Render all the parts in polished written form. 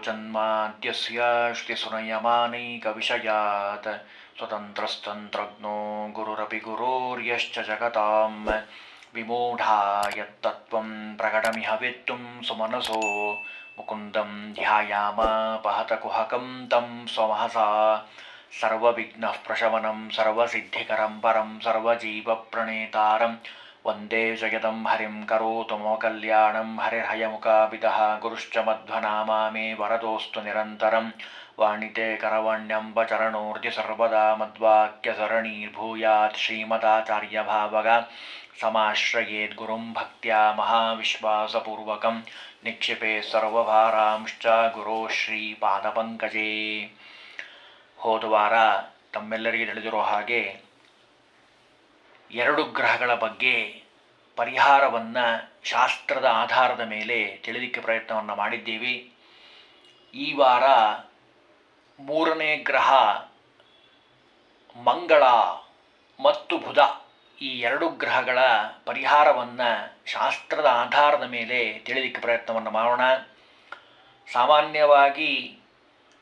ಜನ್ಮಾದ್ಯಸ್ಯ ಶ್ರುತಿಸುನಯಮಾನೈಕವಿಷಯಾತ್ ಸ್ವತಂತ್ರಸ್ತಂತ್ರಜ್ಞೋ ಗುರುರಪಿ ಗುರೋರ್ಯಶ್ಚ ಜಗತಾಂ ವಿಮೂಢಾ ಯತ್ತತ್ವಂ ಪ್ರಕಟಮಿಹ ವೇತ್ತುಂ ಸುಮನಸೋ ಮುಕುಂದಂ ಧ್ಯಾಯಾಮ ಪಹತ ಕುಹಕಂ ತಂ ಸ್ವಮಹಸಾ ಸರ್ವವಿಘ್ನಃ ಪ್ರಶಮನಂ ಸರ್ವಸಿದ್ಧಿಕರಂ ಪರಂ ಸರ್ವಜೀವಪ್ರಣೇತಾರಂ ವಂದೇ ಜಗದಂ ಹರಿಂ ಕರೋತು ಮಮ ಕಲ್ಯಾಣಂ ಹರಿರ್ಹಯಮುಖಾಭಿತಃ ಗುರುಶ್ಚ ಮಧ್ವನಾಮಾ ಮೇ ವರದೋಸ್ತು ನಿರಂತರಂ ವಾಣಿತೆ ಕರವಣ್ಯಂಬ ಚರಣೋರ್ಜಿ ಸರ್ವದಾ ಮದ್ವಾಕ್ಯಸರಣೀರ್ಭೂಯಾತ್ ಶ್ರೀಮದಾಚಾರ್ಯಭಾವಗ ಸಮಾಶ್ರಯೇದ್ ಗುರುಂ ಭಕ್ತ್ಯಾ ಮಹಾವಿಶ್ವಾಸಪೂರ್ವಕಂ ನಿಕ್ಷಿಪೇ ಸರ್ವಭಾರಾಂಶ್ಚ ಗುರೋ ಶ್ರೀಪಾದಪಂಕಜೇ. ಹೋದ ವಾರ ತಮ್ಮೆಲ್ಲರಿಗೆ ತಿಳಿದಿರೋ ಹಾಗೆ ಎರಡು ಗ್ರಹಗಳ ಬಗ್ಗೆ ಪರಿಹಾರವನ್ನು ಶಾಸ್ತ್ರದ ಆಧಾರದ ಮೇಲೆ ತಿಳಿಲಿಕ್ಕೆ ಪ್ರಯತ್ನವನ್ನು ಮಾಡಿದ್ದೀವಿ. ಈ ವಾರ ಮೂರನೇ ಗ್ರಹ ಮಂಗಳ ಮತ್ತು ಬುಧ, ಈ ಎರಡು ಗ್ರಹಗಳ ಪರಿಹಾರವನ್ನು ಶಾಸ್ತ್ರದ ಆಧಾರದ ಮೇಲೆ ತಿಳಿಲಿಕ್ಕೆ ಪ್ರಯತ್ನವನ್ನು ಮಾಡೋಣ. ಸಾಮಾನ್ಯವಾಗಿ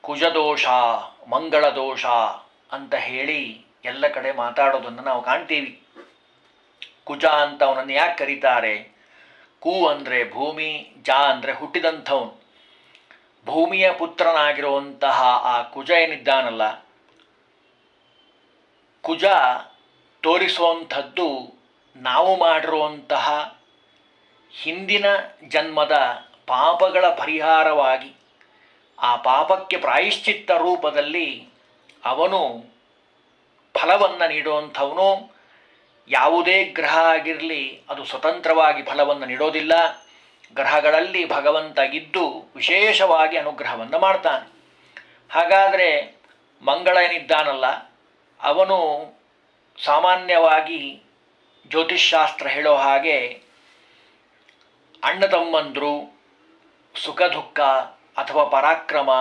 ಕುಜದೋಷ, ಮಂಗಳ ದೋಷ ಅಂತ ಹೇಳಿ ಎಲ್ಲ ಕಡೆ ಮಾತಾಡೋದನ್ನು ನಾವು ಕಾಣ್ತೀವಿ. ಕುಜ ಅಂತ ಅವನನ್ನು ಯಾಕೆ ಕರೀತಾರೆ? ಕು ಅಂದರೆ ಭೂಮಿ, ಜ ಅಂದರೆ ಹುಟ್ಟಿದಂಥವನು. ಭೂಮಿಯ ಪುತ್ರನಾಗಿರುವಂತಹ ಆ ಕುಜ ಏನಿದ್ದಾನಲ್ಲ, ಕುಜ ತೋರಿಸುವಂಥದ್ದು ನಾವು ಮಾಡಿರುವಂತಹ ಹಿಂದಿನ ಜನ್ಮದ ಪಾಪಗಳ ಪರಿಹಾರವಾಗಿ ಆ ಪಾಪಕ್ಕೆ ಪ್ರಾಯಶ್ಚಿತ್ತ ರೂಪದಲ್ಲಿ ಅವನು ಫಲವನ್ನು ನೀಡುವಂಥವನು. ಯಾವುದೇ ಗ್ರಹ ಆಗಿರಲಿ ಅದು ಸ್ವತಂತ್ರವಾಗಿ ಫಲವನ್ನು ನೀಡೋದಿಲ್ಲ. ಗ್ರಹಗಳಲ್ಲಿ ಭಗವಂತ ಇದ್ದು ವಿಶೇಷವಾಗಿ ಅನುಗ್ರಹವನ್ನು ಮಾಡ್ತಾನೆ. ಹಾಗಾದರೆ ಮಂಗಳ ಏನಿದ್ದಾನಲ್ಲ, ಅವನು ಸಾಮಾನ್ಯವಾಗಿ ಜ್ಯೋತಿಷ್ಶಾಸ್ತ್ರ ಹೇಳೋ ಹಾಗೆ ಅಣ್ಣ ತಮ್ಮಂದರು, ಸುಖ ದುಃಖ ಅಥವಾ ಪರಾಕ್ರಮ,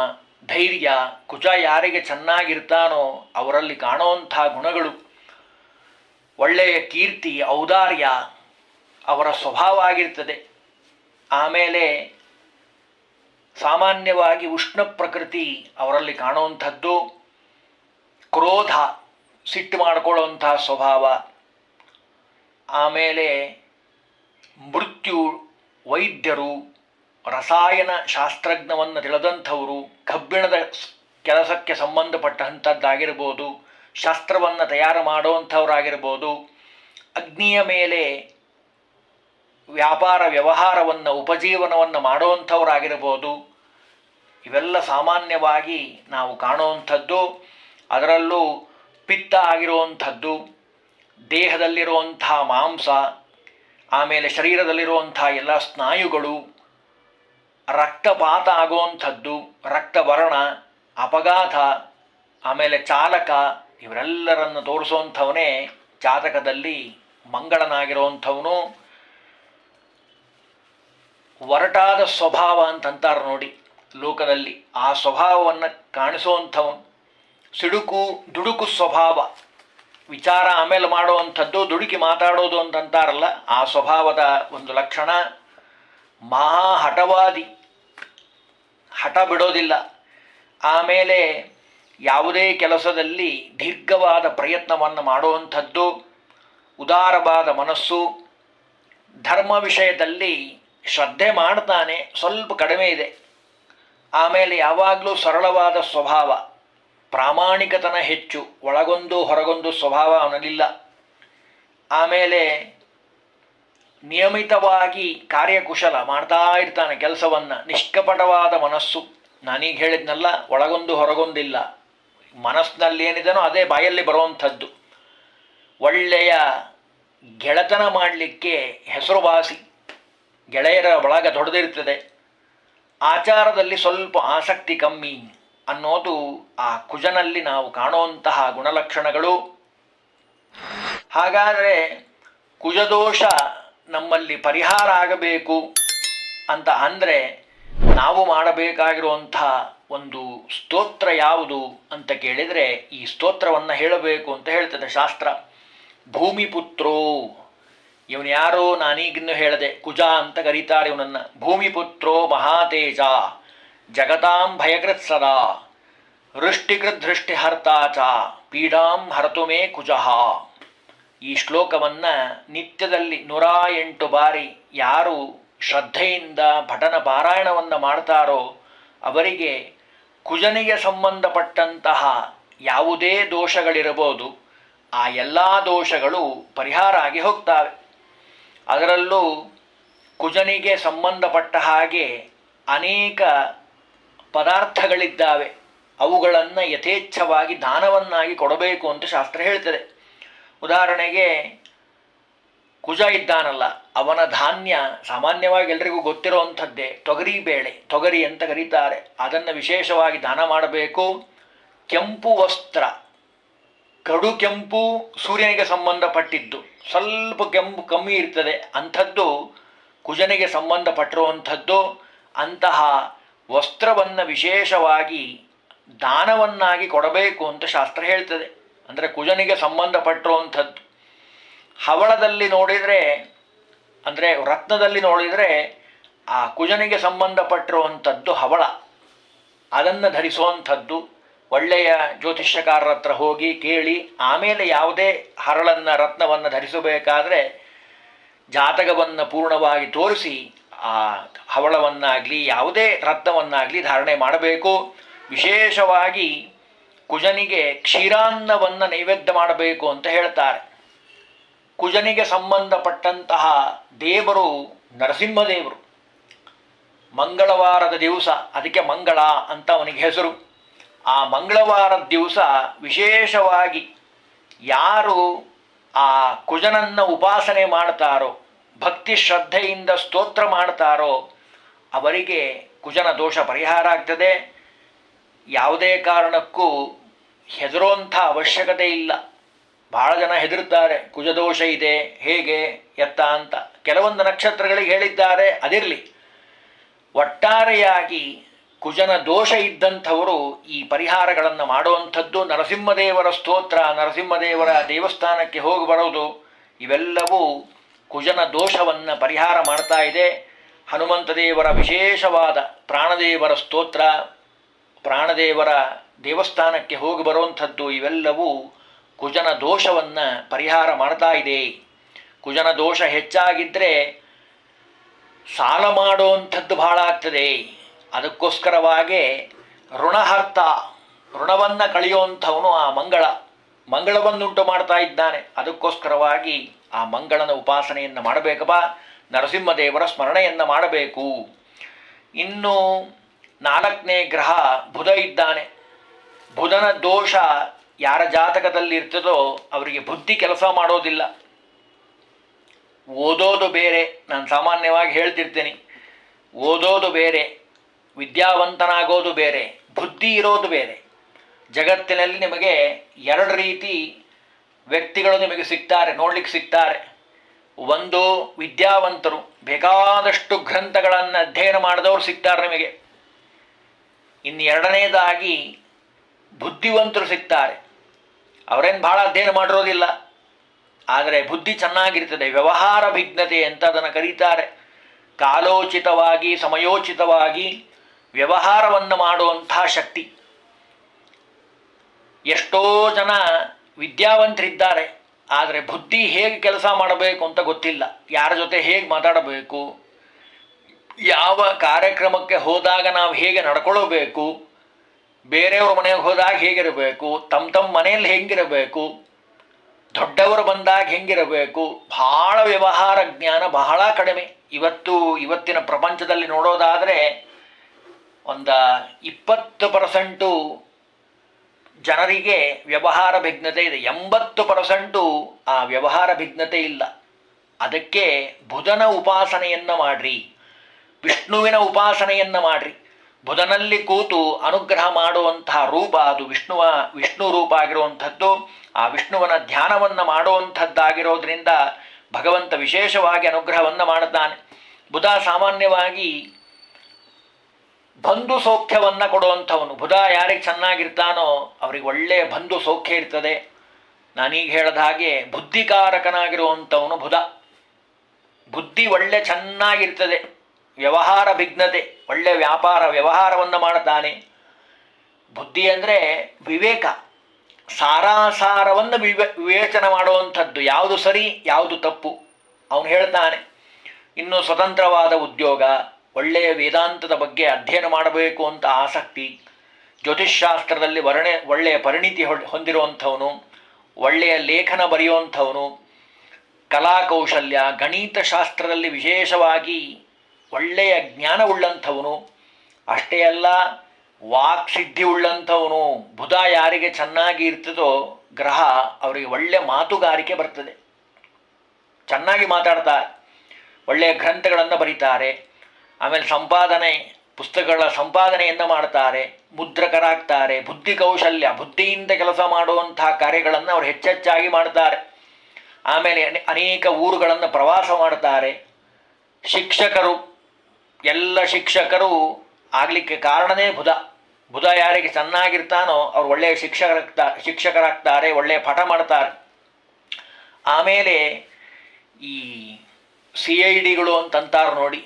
ಧೈರ್ಯ, ಕುಜ ಯಾರಿಗೆ ಚೆನ್ನಾಗಿರ್ತಾನೋ ಅವರಲ್ಲಿ ಕಾಣುವಂಥ ಗುಣಗಳು, ಒಳ್ಳೆಯ ಕೀರ್ತಿ, ಔದಾರ್ಯ ಅವರ ಸ್ವಭಾವ ಆಗಿರ್ತದೆ. ಆಮೇಲೆ ಸಾಮಾನ್ಯವಾಗಿ ಉಷ್ಣ ಪ್ರಕೃತಿ ಅವರಲ್ಲಿ ಕಾಣುವಂಥದ್ದು, ಕ್ರೋಧ, ಸಿಟ್ಟು ಮಾಡಿಕೊಳ್ಳುವಂತಹ ಸ್ವಭಾವ, ಆಮೇಲೆ ಮೃತ್ಯು, ವೈದ್ಯರು, ರಸಾಯನ ಶಾಸ್ತ್ರಜ್ಞವನ್ನು ತಿಳಿದಂಥವರು, ಕಬ್ಬಿಣದ ಕೆಲಸಕ್ಕೆ ಸಂಬಂಧಪಟ್ಟಂಥದ್ದಾಗಿರ್ಬೋದು, ಶಸ್ತ್ರವನ್ನು ತಯಾರು ಮಾಡುವಂಥವರಾಗಿರ್ಬೋದು, ಅಗ್ನಿಯ ಮೇಲೆ ವ್ಯಾಪಾರ ವ್ಯವಹಾರವನ್ನು, ಉಪಜೀವನವನ್ನು ಮಾಡುವಂಥವರಾಗಿರ್ಬೋದು. ಇವೆಲ್ಲ ಸಾಮಾನ್ಯವಾಗಿ ನಾವು ಕಾಣುವಂಥದ್ದು. ಅದರಲ್ಲೂ ಪಿತ್ತ ಆಗಿರುವಂಥದ್ದು, ದೇಹದಲ್ಲಿರುವಂಥ ಮಾಂಸ, ಆಮೇಲೆ ಶರೀರದಲ್ಲಿರುವಂಥ ಎಲ್ಲ ಸ್ನಾಯುಗಳು, ರಕ್ತಪಾತ ಆಗುವಂಥದ್ದು, ರಕ್ತವರ್ಣ, ಅಪಘಾತ, ಆಮೇಲೆ ಚಾಲಕ, ಇವರೆಲ್ಲರನ್ನು ತೋರಿಸುವಂಥವನೇ ಜಾತಕದಲ್ಲಿ ಮಂಗಳನಾಗಿರುವಂಥವನು. ಒರಟಾದ ಸ್ವಭಾವ ಅಂತಂತಾರೆ ನೋಡಿ ಲೋಕದಲ್ಲಿ, ಆ ಸ್ವಭಾವವನ್ನು ಕಾಣಿಸುವಂಥವನು. ಸಿಡುಕು ದುಡುಕು ಸ್ವಭಾವ, ವಿಚಾರ ಆಮೇಲೆ ಮಾಡುವಂಥದ್ದು, ದುಡುಕಿ ಮಾತಾಡೋದು ಅಂತಂತಾರಲ್ಲ, ಆ ಸ್ವಭಾವದ ಒಂದು ಲಕ್ಷಣ. ಮಹಾ ಹಠವಾದಿ, ಹಠ ಬಿಡೋದಿಲ್ಲ. ಆಮೇಲೆ ಯಾವುದೇ ಕೆಲಸದಲ್ಲಿ ದೀರ್ಘವಾದ ಪ್ರಯತ್ನವನ್ನು ಮಾಡುವಂಥದ್ದು, ಉದಾರವಾದ ಮನಸ್ಸು, ಧರ್ಮ ವಿಷಯದಲ್ಲಿ ಶ್ರದ್ಧೆ ಮಾಡ್ತಾನೆ, ಸ್ವಲ್ಪ ಕಡಿಮೆ ಇದೆ. ಆಮೇಲೆ ಯಾವಾಗಲೂ ಸರಳವಾದ ಸ್ವಭಾವ, ಪ್ರಾಮಾಣಿಕತನ ಹೆಚ್ಚು, ಒಳಗೊಂದು ಹೊರಗೊಂದು ಸ್ವಭಾವ ಅವನಲ್ಲಿಲ್ಲ. ಆಮೇಲೆ ನಿಯಮಿತವಾಗಿ ಕಾರ್ಯಕುಶಲ ಮಾಡ್ತಾ ಇರ್ತಾನೆ ಕೆಲಸವನ್ನು, ನಿಷ್ಕಪಟವಾದ ಮನಸ್ಸು. ನಾನೀಗ ಹೇಳಿದ್ನಲ್ಲ, ಒಳಗೊಂದು ಹೊರಗೊಂದಿಲ್ಲ, ಮನಸ್ಸಿನಲ್ಲಿ ಏನಿದೆನೋ ಅದೇ ಬಾಯಲ್ಲಿ ಬರುವಂಥದ್ದು. ಒಳ್ಳೆಯ ಗೆಳೆತನ ಮಾಡಲಿಕ್ಕೆ ಹೆಸರುವಾಸಿ, ಗೆಳೆಯರ ಬಳಗ ದೊಡ್ಡದಿರ್ತದೆ. ಆಚಾರದಲ್ಲಿ ಸ್ವಲ್ಪ ಆಸಕ್ತಿ ಕಮ್ಮಿ ಅನ್ನೋದು ಆ ಕುಜನಲ್ಲಿ ನಾವು ಕಾಣುವಂತಹ ಗುಣಲಕ್ಷಣಗಳು. ಹಾಗಾದರೆ ಕುಜದೋಷ ನಮ್ಮಲ್ಲಿ ಪರಿಹಾರ ಆಗಬೇಕು ಅಂತ ಅಂದರೆ ನಾವು ಮಾಡಬೇಕಾಗಿರುವಂಥ ಒಂದು ಸ್ತೋತ್ರ ಯಾವುದು ಅಂತ ಕೇಳಿದರೆ, ಈ ಸ್ತೋತ್ರವನ್ನು ಹೇಳಬೇಕು ಅಂತ ಹೇಳ್ತದೆ ಶಾಸ್ತ್ರ. ಭೂಮಿಪುತ್ರೋ, ಇವನು ಯಾರೋ ನಾನೀಗಿನ್ನು ಹೇಳಿದೆ, ಕುಜ ಅಂತ ಕರೀತಾರೆ ಇವನನ್ನು. ಭೂಮಿಪುತ್ರೋ ಮಹಾತೇಜ, ಜಗತಾಂ ಭಯಕೃತ್ ಸದಾ ವೃಷ್ಟಿಕೃದೃಷ್ಟಿಹರ್ತಾ ಚ ಪೀಡಾಂ ಹರತು ಮೇ ಕುಜಃ. ಈ ಶ್ಲೋಕವನ್ನು ನಿತ್ಯದಲ್ಲಿ 108 ಬಾರಿ ಯಾರು ಶ್ರದ್ಧೆಯಿಂದ ಭಟನ ಪಾರಾಯಣವನ್ನು ಮಾಡ್ತಾರೋ ಅವರಿಗೆ ಕುಜನಿಗೆ ಸಂಬಂಧಪಟ್ಟಂತಹ ಯಾವುದೇ ದೋಷಗಳಿರಬಹುದು, ಆ ಎಲ್ಲ ದೋಷಗಳು ಪರಿಹಾರ ಆಗಿ ಹೋಗ್ತವೆ. ಅದರಲ್ಲೂ ಕುಜನಿಗೆ ಸಂಬಂಧಪಟ್ಟ ಹಾಗೆ ಅನೇಕ ಪದಾರ್ಥಗಳಿದ್ದಾವೆ. ಅವುಗಳನ್ನು ಯಥೇಚ್ಛವಾಗಿ ದಾನವನ್ನಾಗಿ ಕೊಡಬೇಕು ಅಂತ ಶಾಸ್ತ್ರ ಹೇಳ್ತದೆ. ಉದಾಹರಣೆಗೆ ಕುಜ ಇದ್ದಾನಲ್ಲ, ಅವನ ಧಾನ್ಯ ಸಾಮಾನ್ಯವಾಗಿ ಎಲ್ರಿಗೂ ಗೊತ್ತಿರುವಂಥದ್ದೇ ತೊಗರಿ ಬೇಳೆ, ತೊಗರಿ ಅಂತ ಕರೀತಾರೆ. ಅದನ್ನು ವಿಶೇಷವಾಗಿ ದಾನ ಮಾಡಬೇಕು. ಕೆಂಪು ವಸ್ತ್ರ, ಕಡು ಕೆಂಪು ಸೂರ್ಯನಿಗೆ ಸಂಬಂಧಪಟ್ಟಿದ್ದು, ಸ್ವಲ್ಪ ಕೆಂಪು ಕಮ್ಮಿ ಇರ್ತದೆ, ಅಂಥದ್ದು ಕುಜನಿಗೆ ಸಂಬಂಧಪಟ್ಟಿರುವಂಥದ್ದು. ಅಂತಹ ವಸ್ತ್ರವನ್ನು ವಿಶೇಷವಾಗಿ ದಾನವನ್ನಾಗಿ ಕೊಡಬೇಕು ಅಂತ ಶಾಸ್ತ್ರ ಹೇಳ್ತದೆ. ಅಂದರೆ ಕುಜನಿಗೆ ಸಂಬಂಧಪಟ್ಟಿರುವಂಥದ್ದು. ಹವಳದಲ್ಲಿ ನೋಡಿದರೆ, ಅಂದರೆ ರತ್ನದಲ್ಲಿ ನೋಡಿದರೆ ಆ ಕುಜನಿಗೆ ಸಂಬಂಧಪಟ್ಟಿರುವಂಥದ್ದು ಹವಳ, ಅದನ್ನು ಧರಿಸುವಂಥದ್ದು. ಒಳ್ಳೆಯ ಜ್ಯೋತಿಷ್ಯಕಾರರ ಹತ್ರ ಹೋಗಿ ಕೇಳಿ ಆಮೇಲೆ ಯಾವುದೇ ಹರಳನ್ನು ರತ್ನವನ್ನು ಧರಿಸಬೇಕಾದ್ರೆ ಜಾತಕವನ್ನು ಪೂರ್ಣವಾಗಿ ತೋರಿಸಿ ಆ ಹವಳವನ್ನಾಗಲಿ ಯಾವುದೇ ರತ್ನವನ್ನಾಗಲಿ ಧಾರಣೆ ಮಾಡಬೇಕು. ವಿಶೇಷವಾಗಿ ಕುಜನಿಗೆ ಕ್ಷೀರಾನ್ನವನ್ನು ನೈವೇದ್ಯ ಮಾಡಬೇಕು ಅಂತ ಹೇಳ್ತಾರೆ. ಕುಜನಿಗೆ ಸಂಬಂಧಪಟ್ಟಂತಹ ದೇವರು ನರಸಿಂಹದೇವರು. ಮಂಗಳವಾರದ ದಿವಸ, ಅದಕ್ಕೆ ಮಂಗಳ ಅಂತ ಅವನಿಗೆ ಹೆಸರು. ಆ ಮಂಗಳವಾರದ ದಿವಸ ವಿಶೇಷವಾಗಿ ಯಾರು ಆ ಕುಜನನ್ನು ಉಪಾಸನೆ ಮಾಡ್ತಾರೋ, ಭಕ್ತಿ ಶ್ರದ್ಧೆಯಿಂದ ಸ್ತೋತ್ರ ಮಾಡ್ತಾರೋ ಅವರಿಗೆ ಕುಜನ ದೋಷ ಪರಿಹಾರ ಆಗ್ತದೆ. ಯಾವುದೇ ಕಾರಣಕ್ಕೂ ಹೆದರುವಂಥ ಅವಶ್ಯಕತೆ ಇಲ್ಲ. ಭಾಳ ಜನ ಹೆದರುತ್ತಾರೆ, ಕುಜದೋಷ ಇದೆ ಹೇಗೆ ಎತ್ತ ಅಂತ. ಕೆಲವೊಂದು ನಕ್ಷತ್ರಗಳಿಗೆ ಹೇಳಿದ್ದಾರೆ, ಅದಿರಲಿ. ಒಟ್ಟಾರೆಯಾಗಿ ಕುಜನ ದೋಷ ಇದ್ದಂಥವರು ಈ ಪರಿಹಾರಗಳನ್ನು ಮಾಡುವಂಥದ್ದು. ನರಸಿಂಹದೇವರ ಸ್ತೋತ್ರ, ನರಸಿಂಹದೇವರ ದೇವಸ್ಥಾನಕ್ಕೆ ಹೋಗಿ ಬರೋದು, ಇವೆಲ್ಲವೂ ಕುಜನ ದೋಷವನ್ನು ಪರಿಹಾರ ಮಾಡ್ತಾ ಇದೆ. ಹನುಮಂತ ದೇವರ ವಿಶೇಷವಾದ ಪ್ರಾಣದೇವರ ಸ್ತೋತ್ರ, ಪ್ರಾಣದೇವರ ದೇವಸ್ಥಾನಕ್ಕೆ ಹೋಗಿ ಬರುವಂಥದ್ದು, ಇವೆಲ್ಲವೂ ಕುಜನ ದೋಷವನ್ನು ಪರಿಹಾರ ಮಾಡ್ತಾ ಇದೆ. ಕುಜನ ದೋಷ ಹೆಚ್ಚಾಗಿದ್ದರೆ ಸಾಲ ಮಾಡುವಂಥದ್ದು ಬಹಳ ಆಗ್ತದೆ. ಅದಕ್ಕೋಸ್ಕರವಾಗೇ ಋಣಹರ್ತ, ಋಣವನ್ನು ಕಳೆಯುವಂಥವನು ಆ ಮಂಗಳವನ್ನುಂಟು ಮಾಡ್ತಾ ಇದ್ದಾನೆ. ಅದಕ್ಕೋಸ್ಕರವಾಗಿ ಆ ಮಂಗಳನ ಉಪಾಸನೆಯನ್ನು ಮಾಡಬೇಕಪ್ಪ, ನರಸಿಂಹದೇವರ ಸ್ಮರಣೆಯನ್ನು ಮಾಡಬೇಕು. ಇನ್ನು 4ನೇ ಗ್ರಹ ಬುಧ ಇದ್ದಾನೆ. ಬುಧನ ದೋಷ ಯಾರ ಜಾತಕದಲ್ಲಿ ಇರ್ತದೋ ಅವರಿಗೆ ಬುದ್ಧಿ ಕೆಲಸ ಮಾಡೋದಿಲ್ಲ. ಓದೋದು ಬೇರೆ, ನಾನು ಸಾಮಾನ್ಯವಾಗಿ ಹೇಳ್ತಿರ್ತೀನಿ, ಓದೋದು ಬೇರೆ, ವಿದ್ಯಾವಂತನಾಗೋದು ಬೇರೆ, ಬುದ್ಧಿ ಇರೋದು ಬೇರೆ. ಜಗತ್ತಿನಲ್ಲಿ ನಿಮಗೆ 2 ರೀತಿ ವ್ಯಕ್ತಿಗಳು ನಿಮಗೆ ಸಿಗ್ತಾರೆ, ನೋಡ್ಲಿಕ್ಕೆ ಸಿಗ್ತಾರೆ. ಒಂದು ವಿದ್ಯಾವಂತರು, ಬೇಕಾದಷ್ಟು ಗ್ರಂಥಗಳನ್ನು ಅಧ್ಯಯನ ಮಾಡಿದವರು ಸಿಗ್ತಾರೆ ನಿಮಗೆ. ಇನ್ನು 2ನೇದಾಗಿ ಬುದ್ಧಿವಂತರು ಸಿಗ್ತಾರೆ. ಅವರೇನು ಭಾಳ ಅಧ್ಯಯನ ಮಾಡಿರೋದಿಲ್ಲ, ಆದರೆ ಬುದ್ಧಿ ಚೆನ್ನಾಗಿರ್ತದೆ. ವ್ಯವಹಾರ ಭಿಜ್ಞತೆ ಅಂತ ಅದನ್ನು ಕರೀತಾರೆ. ಕಾಲೋಚಿತವಾಗಿ ಸಮಯೋಚಿತವಾಗಿ ವ್ಯವಹಾರವನ್ನು ಮಾಡುವಂಥ ಶಕ್ತಿ. ಎಷ್ಟೋ ಜನ ವಿದ್ಯಾವಂತರಿದ್ದಾರೆ, ಆದರೆ ಬುದ್ಧಿ ಹೇಗೆ ಕೆಲಸ ಮಾಡಬೇಕು ಅಂತ ಗೊತ್ತಿಲ್ಲ. ಯಾರ ಜೊತೆ ಹೇಗೆ ಮಾತಾಡಬೇಕು, ಯಾವ ಕಾರ್ಯಕ್ರಮಕ್ಕೆ ಹೋದಾಗ ನಾವು ಹೇಗೆ ನಡ್ಕೊಳ್ಳಬೇಕು, ಬೇರೆಯವ್ರ ಮನೆಗೆ ಹೋದಾಗ ಹೇಗಿರಬೇಕು, ತಮ್ಮ ಮನೆಯಲ್ಲಿ ಹೆಂಗಿರಬೇಕು, ದೊಡ್ಡವರು ಬಂದಾಗ ಹೆಂಗಿರಬೇಕು, ಬಹಳ ವ್ಯವಹಾರ ಜ್ಞಾನ ಬಹಳ ಕಡಿಮೆ. ಇವತ್ತಿನ ಪ್ರಪಂಚದಲ್ಲಿ ನೋಡೋದಾದರೆ ಒಂದು 20% ಜನರಿಗೆ ವ್ಯವಹಾರ ಭಿಜ್ಞತೆ ಇದೆ, 80% ಆ ವ್ಯವಹಾರ ಭಿಜ್ಞತೆ ಇಲ್ಲ. ಅದಕ್ಕೆ ಬುಧನ ಉಪಾಸನೆಯನ್ನು ಮಾಡಿರಿ, ವಿಷ್ಣುವಿನ ಉಪಾಸನೆಯನ್ನು ಮಾಡಿರಿ. ಬುಧನಲ್ಲಿ ಕೂತು ಅನುಗ್ರಹ ಮಾಡುವಂತಹ ರೂಪ ಅದು ವಿಷ್ಣು ರೂಪ ಆಗಿರುವಂಥದ್ದು. ಆ ವಿಷ್ಣುವನ ಧ್ಯಾನವನ್ನು ಮಾಡುವಂಥದ್ದಾಗಿರೋದ್ರಿಂದ ಭಗವಂತ ವಿಶೇಷವಾಗಿ ಅನುಗ್ರಹವನ್ನು ಮಾಡುತ್ತಾನೆ. ಬುಧ ಸಾಮಾನ್ಯವಾಗಿ ಬಂಧು ಸೌಖ್ಯವನ್ನು ಕೊಡುವಂಥವನು. ಬುಧ ಯಾರಿಗೆ ಚೆನ್ನಾಗಿರ್ತಾನೋ ಅವರಿಗೆ ಒಳ್ಳೆಯ ಬಂಧು ಸೌಖ್ಯ ಇರ್ತದೆ. ನಾನೀಗ ಹೇಳಿದ ಹಾಗೆ ಬುದ್ಧಿಕಾರಕನಾಗಿರುವಂಥವನು ಬುಧ. ಬುದ್ಧಿ ಒಳ್ಳೆ ಚೆನ್ನಾಗಿರ್ತದೆ. ವ್ಯವಹಾರ ವಿಘ್ನತೆ, ಒಳ್ಳೆಯ ವ್ಯವಹಾರವನ್ನು ಮಾಡ್ತಾನೆ. ಬುದ್ಧಿ ಅಂದರೆ ವಿವೇಕ, ಸಾರಾಸಾರವನ್ನು ವಿವೇಚನೆ ಮಾಡುವಂಥದ್ದು, ಯಾವುದು ಸರಿ ಯಾವುದು ತಪ್ಪು ಅವನು ಹೇಳ್ತಾನೆ. ಇನ್ನು ಸ್ವತಂತ್ರವಾದ ಉದ್ಯೋಗ, ಒಳ್ಳೆಯ ವೇದಾಂತದ ಬಗ್ಗೆ ಅಧ್ಯಯನ ಮಾಡಬೇಕು ಅಂತ ಆಸಕ್ತಿ, ಜ್ಯೋತಿಷ್ಶಾಸ್ತ್ರದಲ್ಲಿ ಒಳ್ಳೆಯ ಪರಿಣಿತಿ ಹೊಂದಿರುವಂಥವನು, ಒಳ್ಳೆಯ ಲೇಖನ ಬರೆಯುವಂಥವನು, ಕಲಾಕೌಶಲ್ಯ, ಗಣಿತಶಾಸ್ತ್ರದಲ್ಲಿ ವಿಶೇಷವಾಗಿ ಒಳ್ಳೆಯ ಜ್ಞಾನವುಳ್ಳಂಥವನು, ಅಷ್ಟೇ ಅಲ್ಲ ವಾಕ್ಸಿದ್ಧಿ ಉಳ್ಳಂಥವನು. ಬುಧ ಯಾರಿಗೆ ಚೆನ್ನಾಗಿ ಇರ್ತದೋ ಗ್ರಹ, ಅವರಿಗೆ ಒಳ್ಳೆಯ ಮಾತುಗಾರಿಕೆ ಬರ್ತದೆ, ಚೆನ್ನಾಗಿ ಮಾತಾಡ್ತಾರೆ, ಒಳ್ಳೆಯ ಗ್ರಂಥಗಳನ್ನು ಬರೀತಾರೆ, ಆಮೇಲೆ ಪುಸ್ತಕಗಳ ಸಂಪಾದನೆಯನ್ನು ಮಾಡ್ತಾರೆ, ಮುದ್ರಕರಾಗ್ತಾರೆ, ಬುದ್ಧಿ ಕೌಶಲ್ಯ, ಬುದ್ಧಿಯಿಂದ ಕೆಲಸ ಮಾಡುವಂತಹ ಕಾರ್ಯಗಳನ್ನು ಅವರು ಹೆಚ್ಚೆಚ್ಚಾಗಿ ಮಾಡ್ತಾರೆ. ಆಮೇಲೆ ಅನೇಕ ಊರುಗಳನ್ನು ಪ್ರವಾಸ ಮಾಡ್ತಾರೆ. ಶಿಕ್ಷಕರು, ಎಲ್ಲ ಶಿಕ್ಷಕರು ಆಗಲಿಕ್ಕೆ ಕಾರಣನೇ ಬುಧ ಯಾರಿಗೆ ಚೆನ್ನಾಗಿರ್ತಾನೋ ಅವ್ರು ಒಳ್ಳೆಯ ಶಿಕ್ಷಕರಾಗ್ತಾರೆ, ಒಳ್ಳೆಯ ಪಾಠ ಮಾಡ್ತಾರೆ. ಆಮೇಲೆ ಈ CIDಗಳು ಅಂತಂತಾರೆ ನೋಡಿ,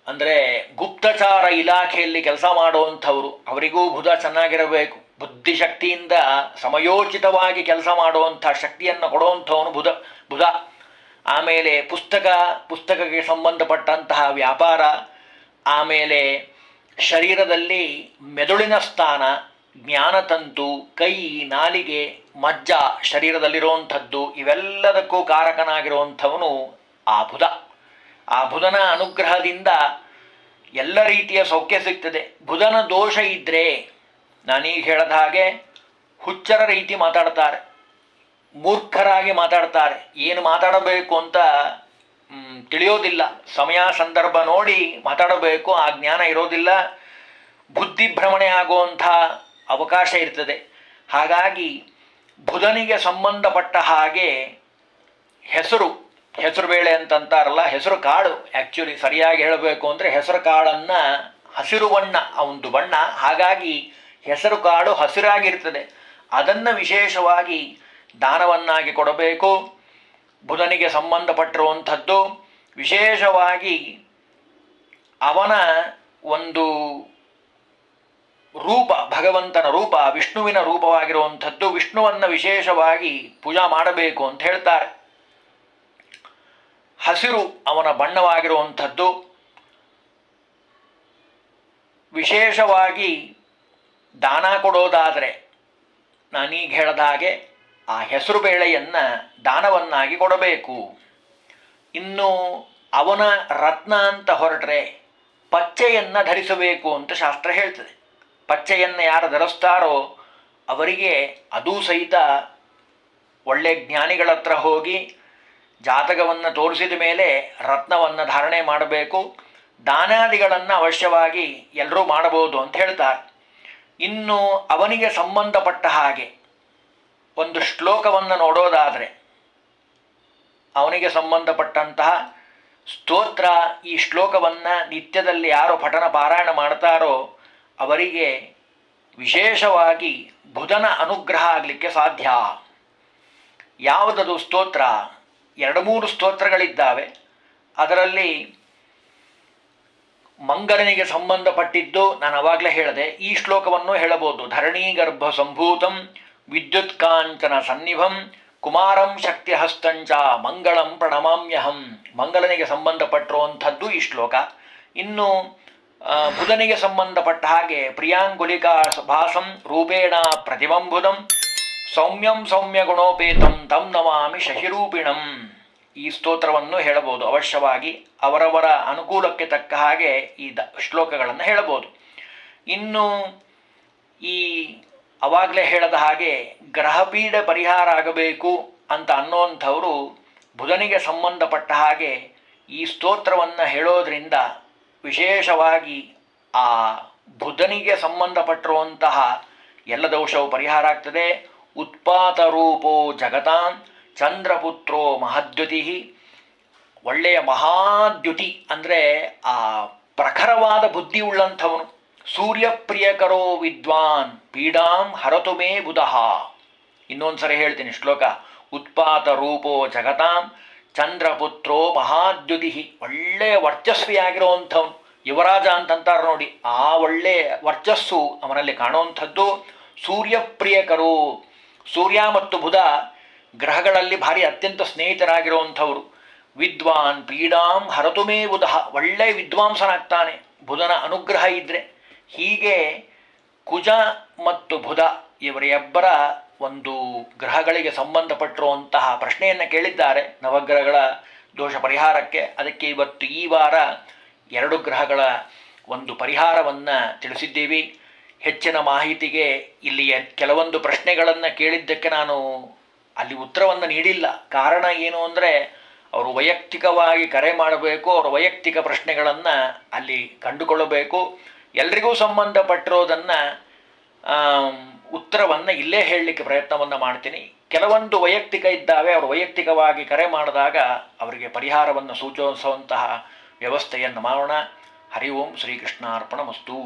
ಅಂದರೆ ಗುಪ್ತಚಾರ ಇಲಾಖೆಯಲ್ಲಿ ಕೆಲಸ ಮಾಡುವಂಥವರು, ಅವರಿಗೂ ಬುಧ ಚೆನ್ನಾಗಿರಬೇಕು. ಬುದ್ಧಿಶಕ್ತಿಯಿಂದ ಸಮಯೋಚಿತವಾಗಿ ಕೆಲಸ ಮಾಡುವಂಥ ಶಕ್ತಿಯನ್ನು ಕೊಡುವಂಥವನು ಬುಧ. ಆಮೇಲೆ ಪುಸ್ತಕಕ್ಕೆ ಸಂಬಂಧಪಟ್ಟಂತಹ ವ್ಯಾಪಾರ, ಆಮೇಲೆ ಶರೀರದಲ್ಲಿ ಮೆದುಳಿನ ಸ್ಥಾನ, ಜ್ಞಾನತಂತು, ಕೈ, ನಾಲಿಗೆ, ಮಜ್ಜ ಶರೀರದಲ್ಲಿರುವಂಥದ್ದು, ಇವೆಲ್ಲದಕ್ಕೂ ಕಾರಕನಾಗಿರುವಂಥವನು ಆ ಬುಧ. ಆ ಬುಧನ ಅನುಗ್ರಹದಿಂದ ಎಲ್ಲ ರೀತಿಯ ಸೌಖ್ಯ ಸಿಗ್ತದೆ. ಬುಧನ ದೋಷ ಇದ್ದರೆ ನಾನೀಗ ಹೇಳಿದ ಹಾಗೆ ಹುಚ್ಚರ ರೀತಿ ಮಾತಾಡ್ತಾರೆ, ಮೂರ್ಖರಾಗಿ ಮಾತಾಡ್ತಾರೆ, ಏನು ಮಾತಾಡಬೇಕು ಅಂತ ತಿಳಿಯೋದಿಲ್ಲ, ಸಮಯ ಸಂದರ್ಭ ನೋಡಿ ಮಾತಾಡಬೇಕು, ಆ ಜ್ಞಾನ ಇರೋದಿಲ್ಲ, ಬುದ್ಧಿಭ್ರಮಣೆ ಆಗುವಂಥ ಅವಕಾಶ ಇರ್ತದೆ. ಹಾಗಾಗಿ ಬುಧನಿಗೆ ಸಂಬಂಧಪಟ್ಟ ಹಾಗೆ ಹೆಸರು ಬೇಳೆ ಅಂತಂತಾರಲ್ಲ, ಹೆಸರು ಕಾಳು, ಆ್ಯಕ್ಚುಲಿ ಸರಿಯಾಗಿ ಹೇಳಬೇಕು ಅಂದರೆ ಹೆಸರು ಕಾಳನ್ನು ಹಸಿರು ಬಣ್ಣ ಅವನದು ಬಣ್ಣ, ಹಾಗಾಗಿ ಹೆಸರು ಕಾಳು ಹಸಿರಾಗಿರ್ತದೆ, ಅದನ್ನು ವಿಶೇಷವಾಗಿ ದಾನವನ್ನಾಗಿ ಕೊಡಬೇಕು. ಬುಧನಿಗೆ ಸಂಬಂಧಪಟ್ಟಿರುವಂಥದ್ದು ವಿಶೇಷವಾಗಿ ಅವನ ಒಂದು ರೂಪ, ಭಗವಂತನ ರೂಪ, ವಿಷ್ಣುವಿನ ರೂಪವಾಗಿರುವಂಥದ್ದು, ವಿಷ್ಣುವನ್ನು ವಿಶೇಷವಾಗಿ ಪೂಜಾ ಮಾಡಬೇಕು ಅಂತ ಹೇಳ್ತಾರೆ. ಹಸಿರು ಅವನ ಬಣ್ಣವಾಗಿರುವಂಥದ್ದು. ವಿಶೇಷವಾಗಿ ದಾನ ಕೊಡೋದಾದರೆ ನಾನೀಗ ಹೇಳಿದ ಹಾಗೆ ಆ ಹೆಸರು ಬೇಳೆಯನ್ನು ದಾನವನ್ನಾಗಿ ಕೊಡಬೇಕು. ಇನ್ನು ಅವನ ರತ್ನ ಅಂತ ಹೊರಟ್ರೆ ಪಚ್ಚೆಯನ್ನು ಧರಿಸಬೇಕು ಅಂತ ಶಾಸ್ತ್ರ ಹೇಳ್ತದೆ. ಪಚ್ಚೆಯನ್ನು ಯಾರು ಧರಿಸ್ತಾರೋ ಅವರಿಗೆ ಅದೂ ಸಹಿತ ಒಳ್ಳೆಯ ಜ್ಞಾನಿಗಳ ಹತ್ರ ಹೋಗಿ ಜಾತಕವನ್ನು ತೋರಿಸಿದ ಮೇಲೆ ರತ್ನವನ್ನು ಧಾರಣೆ ಮಾಡಬೇಕು. ದಾನಾದಿಗಳನ್ನು ಅವಶ್ಯವಾಗಿ ಎಲ್ಲರೂ ಮಾಡಬಹುದು ಅಂತ ಹೇಳ್ತಾರೆ. ಇನ್ನು ಅವನಿಗೆ ಸಂಬಂಧಪಟ್ಟ ಹಾಗೆ ಒಂದು ಶ್ಲೋಕವನ್ನು ನೋಡೋದಾದರೆ ಅವನಿಗೆ ಸಂಬಂಧಪಟ್ಟಂತಹ ಸ್ತೋತ್ರ, ಈ ಶ್ಲೋಕವನ್ನು ನಿತ್ಯದಲ್ಲಿ ಯಾರು ಪಠನ ಪಾರಾಯಣ ಮಾಡ್ತಾರೋ ಅವರಿಗೆ ವಿಶೇಷವಾಗಿ ಬುಧನ ಅನುಗ್ರಹ ಆಗಲಿಕ್ಕೆ ಸಾಧ್ಯ. ಯಾವುದದು ಸ್ತೋತ್ರ? 2-3 ಸ್ತೋತ್ರಗಳಿದ್ದಾವೆ. ಅದರಲ್ಲಿ ಮಂಗಲನಿಗೆ ಸಂಬಂಧಪಟ್ಟಿದ್ದು ನಾನು ಅವಾಗಲೇ ಹೇಳಿದೆ, ಈ ಶ್ಲೋಕವನ್ನು ಹೇಳಬಹುದು. ಧರಣೀಗರ್ಭ ಸಂಭೂತಂ ವಿದ್ಯುತ್ ಕಾಂಚನ ಸನ್ನಿಭಂ ಕುಮಾರಂ ಶಕ್ತಿಹಸ್ತಂಚ ಮಂಗಳಂ ಪ್ರಣಮಾಮ್ಯಹಂ. ಮಂಗಲನಿಗೆ ಸಂಬಂಧಪಟ್ಟಿರುವಂಥದ್ದು ಈ ಶ್ಲೋಕ. ಇನ್ನು ಬುಧನಿಗೆ ಸಂಬಂಧಪಟ್ಟ ಹಾಗೆ ಪ್ರಿಯಾಂಗುಲಿಕಾ ಭಾಸಂ ರೂಪೇಣ ಪ್ರತಿಬಂಬುದಂ ಸೌಮ್ಯಂ ಸೌಮ್ಯ ಗುಣೋಪೇತಂ ತಂ ನಮಾಮಿ ಶಶಿರೂಪಿಣಂ. ಈ ಸ್ತೋತ್ರವನ್ನು ಹೇಳಬಹುದು. ಅವಶ್ಯವಾಗಿ ಅವರವರ ಅನುಕೂಲಕ್ಕೆ ತಕ್ಕ ಹಾಗೆ ಈ ಶ್ಲೋಕಗಳನ್ನು ಹೇಳಬಹುದು. ಇನ್ನು ಈ ಅವಾಗಲೇ ಹೇಳದ ಹಾಗೆ ಗ್ರಹಪೀಡೆ ಪರಿಹಾರ ಆಗಬೇಕು ಅಂತ ಅನ್ನೋಂಥವರು ಬುಧನಿಗೆ ಸಂಬಂಧಪಟ್ಟ ಹಾಗೆ ಈ ಸ್ತೋತ್ರವನ್ನು ಹೇಳೋದ್ರಿಂದ ವಿಶೇಷವಾಗಿ ಆ ಬುಧನಿಗೆ ಸಂಬಂಧಪಟ್ಟಿರುವಂತಹ ಎಲ್ಲ ದೋಷವು ಪರಿಹಾರ ಆಗ್ತದೆ. ಉತ್ಪಾತ ರೂಪೋ ಜಗತಾಂ ಚಂದ್ರಪುತ್ರೋ ಮಹಾದ್ಯುತಿ. ಒಳ್ಳೆಯ ಮಹಾದ್ಯುತಿ ಅಂದರೆ ಆ ಪ್ರಖರವಾದ ಬುದ್ಧಿ ಉಳ್ಳಂಥವನು. ಸೂರ್ಯಪ್ರಿಯಕರೋ ವಿದ್ವಾನ್ ಪೀಡಾಂ ಹರತು ಮೇ ಬುಧಃ. ಇನ್ನೊಂದು ಸರಿ ಹೇಳ್ತೀನಿ ಶ್ಲೋಕ. ಉತ್ಪಾತ ರೂಪೋ ಜಗತಾಂ ಚಂದ್ರಪುತ್ರೋ ಮಹಾದ್ಯುತಿ, ಒಳ್ಳೆಯ ವರ್ಚಸ್ವಿಯಾಗಿರುವಂಥವನು, ಯುವರಾಜ ಅಂತಂತಾರೆ ನೋಡಿ, ಆ ಒಳ್ಳೆಯ ವರ್ಚಸ್ಸು ಅವನಲ್ಲಿ ಕಾಣುವಂಥದ್ದು. ಸೂರ್ಯಪ್ರಿಯಕರು, ಸೂರ್ಯ ಮತ್ತು ಬುಧ ಗ್ರಹಗಳಲ್ಲಿ ಭಾರಿ ಅತ್ಯಂತ ಸ್ನೇಹಿತರಾಗಿರುವಂಥವರು. ವಿದ್ವಾನ್ ಪೀಡಾಂ ಹರತುಮೇ ಬುಧ, ಒಳ್ಳೆಯ ವಿದ್ವಾಂಸನಾಗ್ತಾನೆ ಬುಧನ ಅನುಗ್ರಹ ಇದ್ದರೆ. ಹೀಗೆ ಕುಜ ಮತ್ತು ಬುಧ ಇವರಿಬ್ಬರ ಒಂದು ಗ್ರಹಗಳಿಗೆ ಸಂಬಂಧಪಟ್ಟಿರುವಂತಹ ಪ್ರಶ್ನೆಯನ್ನು ಕೇಳಿದ್ದಾರೆ ನವಗ್ರಹಗಳ ದೋಷ ಪರಿಹಾರಕ್ಕೆ. ಅದಕ್ಕೆ ಇವತ್ತು ಈ ವಾರ 2 ಗ್ರಹಗಳ ಒಂದು ಪರಿಹಾರವನ್ನು ತಿಳಿಸಿದ್ದೀವಿ. ಹೆಚ್ಚಿನ ಮಾಹಿತಿಗೆ ಇಲ್ಲಿಯ ಕೆಲವೊಂದು ಪ್ರಶ್ನೆಗಳನ್ನು ಕೇಳಿದ್ದಕ್ಕೆ ನಾನು ಅಲ್ಲಿ ಉತ್ತರವನ್ನು ನೀಡಿಲ್ಲ. ಕಾರಣ ಏನು ಅಂದರೆ ಅವರು ವೈಯಕ್ತಿಕವಾಗಿ ಕರೆ ಮಾಡಬೇಕು, ಅವರ ವೈಯಕ್ತಿಕ ಪ್ರಶ್ನೆಗಳನ್ನು ಅಲ್ಲಿ ಕಂಡುಕೊಳ್ಳಬೇಕು. ಎಲ್ರಿಗೂ ಸಂಬಂಧಪಟ್ಟಿರೋದನ್ನು ಉತ್ತರವನ್ನು ಇಲ್ಲೇ ಹೇಳಲಿಕ್ಕೆ ಪ್ರಯತ್ನವನ್ನು ಮಾಡ್ತೀನಿ. ಕೆಲವೊಂದು ವೈಯಕ್ತಿಕ ಇದ್ದಾವೆ, ಅವರು ವೈಯಕ್ತಿಕವಾಗಿ ಕರೆ ಮಾಡಿದಾಗ ಅವರಿಗೆ ಪರಿಹಾರವನ್ನು ಸೂಚಿಸುವಂತಹ ವ್ಯವಸ್ಥೆಯನ್ನು ಮಾಡೋಣ. ಹರಿ ಓಂ ಶ್ರೀಕೃಷ್ಣಾರ್ಪಣಮಸ್ತು.